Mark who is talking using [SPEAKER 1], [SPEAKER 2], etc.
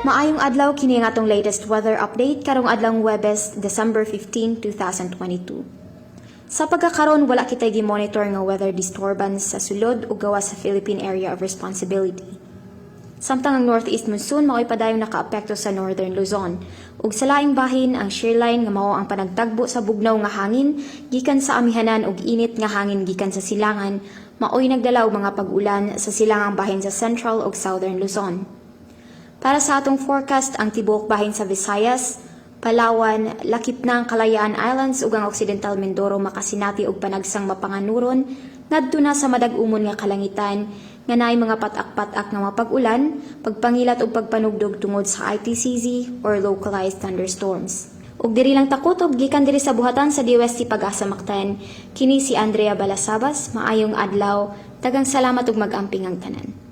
[SPEAKER 1] Maayong adlaw kini nga atong latest weather update karong adlawng Huwebes, December 15, 2022. Sa pagkakaron wala kitay gi-monitor nga weather disturbance sa sulod ug gawas sa Philippine Area of Responsibility. Samtang ang northeast monsoon mao'y padayong nakaapekto sa northern Luzon ug sa laing bahin ang shear line nga mao ang panagtagbo sa bugnaw nga hangin gikan sa amihanan ug init nga hangin gikan sa silangan mao'y nagdala og mga pag-ulan sa silangang bahin sa central ug southern Luzon. Para sa atong forecast ang tibuok bahin sa Visayas, Palawan, lakip na ang Kalayaan Islands ug ang Occidental Mindoro makasinati og panagsang mapanganuron ngadto na sa madag-umon nga kalangitan nga naay mga patak-patak nga mapag-ulan, pagpangilat ug pagpanugdog tungod sa ITCZ or localized thunderstorms. Ug diri lang takot og gikan diri sa buhatan sa DOST Pag-asa Mactan, kini si Andrea Balasabas, maayong adlaw, daghang salamat ug mag-amping ang tanan.